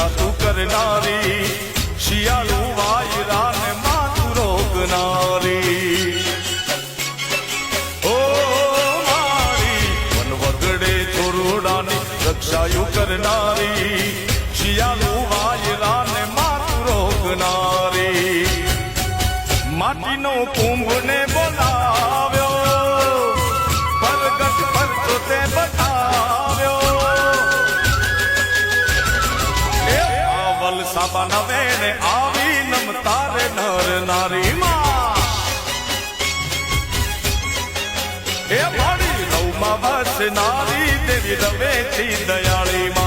રક્ષા તું કરનારી શિયાળુ વાયરા ને માતું રોકનારી ઓ મારી વન વગડે ચોરુડાની રક્ષાયુ કરનારી શિયાળુ વાયરા ને માતું રોકનારી માટીનો કુંભ ને બોલાવ્યો પરગટ પરતો તે બતાવ્યો સાબા નવે ને આવી નમતારે નર નારી માં એ મારી રૌમાં વસનારી દેવી રવેથી દયાળી માં